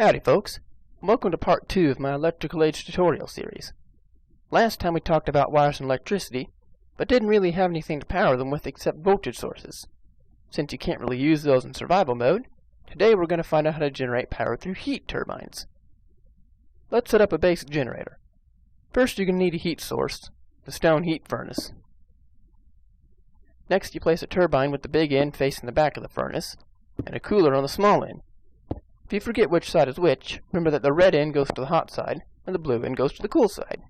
Howdy folks, welcome to part 2 of my electrical age tutorial series. Last time we talked about wires and electricity, but didn't really have anything to power them with except voltage sources. Since you can't really use those in survival mode, today we're going to find out how to generate power through heat turbines. Let's set up a basic generator. First you're going to need a heat source, the stone heat furnace. Next you place a turbine with the big end facing the back of the furnace, and a cooler on the small end. If you forget which side is which, remember that the red end goes to the hot side, and the blue end goes to the cool side.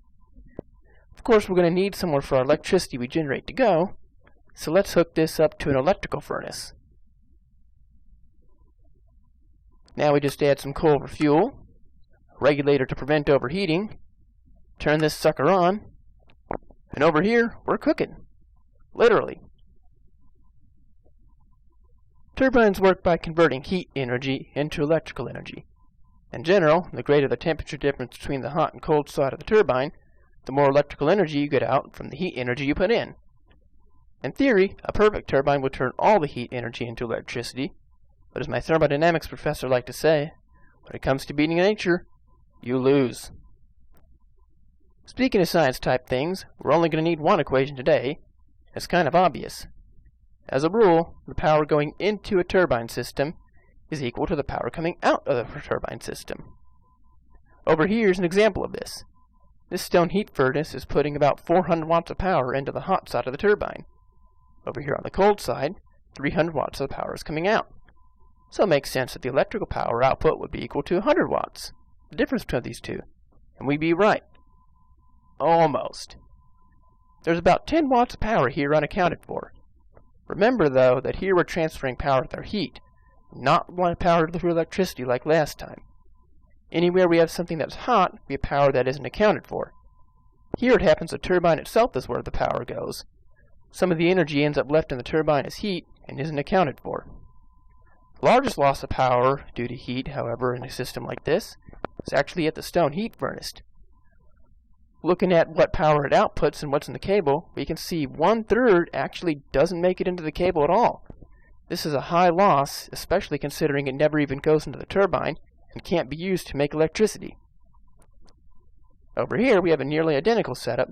Of course, we're going to need somewhere for our electricity we generate to go, so let's hook this up to an electrical furnace. Now we just add some coal for fuel, a regulator to prevent overheating, turn this sucker on, and over here, we're cooking. Literally. Turbines work by converting heat energy into electrical energy. In general, the greater the temperature difference between the hot and cold side of the turbine, the more electrical energy you get out from the heat energy you put in. In theory, a perfect turbine would turn all the heat energy into electricity, but as my thermodynamics professor liked to say, when it comes to beating nature, you lose. Speaking of science type things, we're only going to need one equation today. It's kind of obvious. As a rule, the power going into a turbine system is equal to the power coming out of the turbine system. Over here is an example of this. This stone heat furnace is putting about 400 watts of power into the hot side of the turbine. Over here on the cold side, 300 watts of power is coming out. So it makes sense that the electrical power output would be equal to 100 watts, the difference between these two. And we'd be right. Almost. There's about 10 watts of power here unaccounted for. Remember, though, that here we're transferring power through heat, not power through electricity like last time. Anywhere we have something that's hot, we have power that isn't accounted for. Here it happens the turbine itself is where the power goes. Some of the energy ends up left in the turbine as heat and isn't accounted for. The largest loss of power due to heat, however, in a system like this, is actually at the stone heat furnace. Looking at what power it outputs and what's in the cable, we can see 1/3 actually doesn't make it into the cable at all. This is a high loss, especially considering it never even goes into the turbine and can't be used to make electricity. Over here we have a nearly identical setup,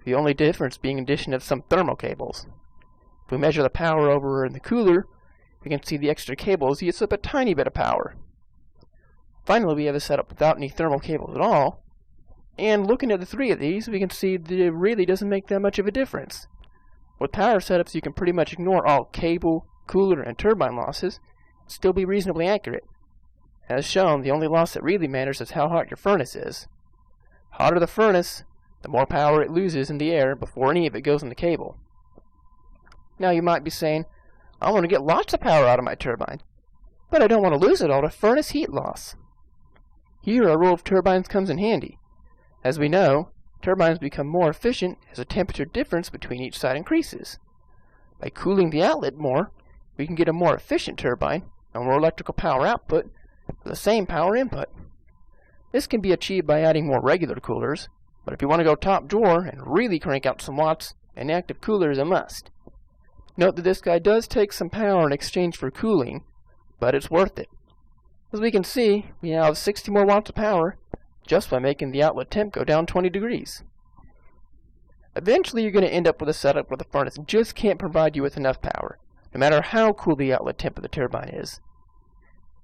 the only difference being addition of some thermal cables. If we measure the power over in the cooler, we can see the extra cables use up a tiny bit of power. Finally, we have a setup without any thermal cables at all. And looking at the three of these, we can see that it really doesn't make that much of a difference. With power setups, you can pretty much ignore all cable, cooler, and turbine losses, and still be reasonably accurate. As shown, the only loss that really matters is how hot your furnace is. The hotter the furnace, the more power it loses in the air before any of it goes in the cable. Now you might be saying, I want to get lots of power out of my turbine, but I don't want to lose it all to furnace heat loss. Here a row of turbines comes in handy. As we know, turbines become more efficient as the temperature difference between each side increases. By cooling the outlet more, we can get a more efficient turbine and more electrical power output for the same power input. This can be achieved by adding more regular coolers, but if you want to go top drawer and really crank out some watts, an active cooler is a must. Note that this guy does take some power in exchange for cooling, but it's worth it. As we can see, we have 60 more watts of power just by making the outlet temp go down 20 degrees. Eventually you're going to end up with a setup where the furnace just can't provide you with enough power, no matter how cool the outlet temp of the turbine is.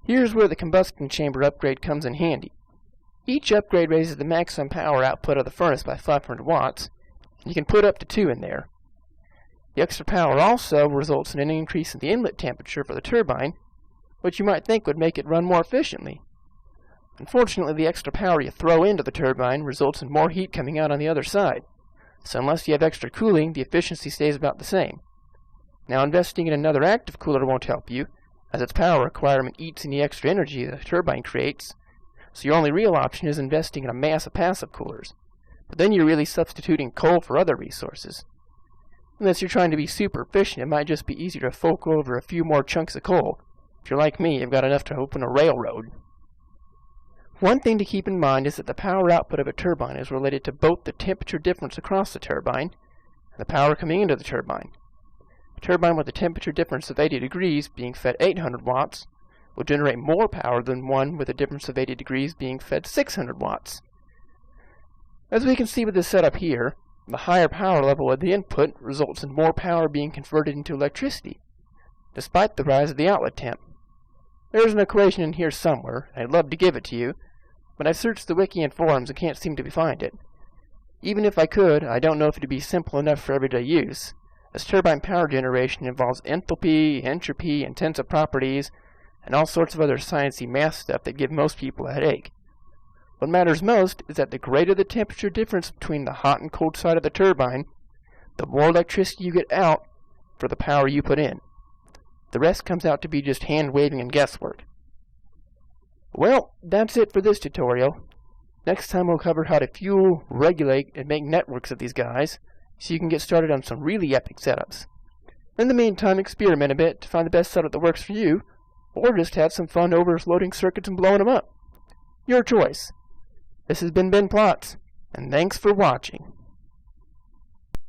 Here's where the combustion chamber upgrade comes in handy. Each upgrade raises the maximum power output of the furnace by 500 watts, and you can put up to 2 in there. The extra power also results in an increase in the inlet temperature for the turbine, which you might think would make it run more efficiently. Unfortunately, the extra power you throw into the turbine results in more heat coming out on the other side, so unless you have extra cooling, the efficiency stays about the same. Now, investing in another active cooler won't help you, as its power requirement eats any extra energy the turbine creates, so your only real option is investing in a mass of passive coolers. But then you're really substituting coal for other resources. Unless you're trying to be super efficient, it might just be easier to fork over a few more chunks of coal. If you're like me, you've got enough to open a railroad. One thing to keep in mind is that the power output of a turbine is related to both the temperature difference across the turbine and the power coming into the turbine. A turbine with a temperature difference of 80 degrees being fed 800 watts will generate more power than one with a difference of 80 degrees being fed 600 watts. As we can see with this setup here, the higher power level of the input results in more power being converted into electricity, despite the rise of the outlet temp. There's an equation in here somewhere, and I'd love to give it to you, but I've searched the wiki and forums and can't seem to find it. Even if I could, I don't know if it'd be simple enough for everyday use, as turbine power generation involves enthalpy, entropy, and tensor properties, and all sorts of other sciencey math stuff that give most people a headache. What matters most is that the greater the temperature difference between the hot and cold side of the turbine, the more electricity you get out for the power you put in. The rest comes out to be just hand-waving and guesswork. Well, that's it for this tutorial. Next time we'll cover how to fuel, regulate, and make networks of these guys, so you can get started on some really epic setups. In the meantime, experiment a bit to find the best setup that works for you, or just have some fun overloading circuits and blowing them up. Your choice. This has been Ben Plotz, and thanks for watching.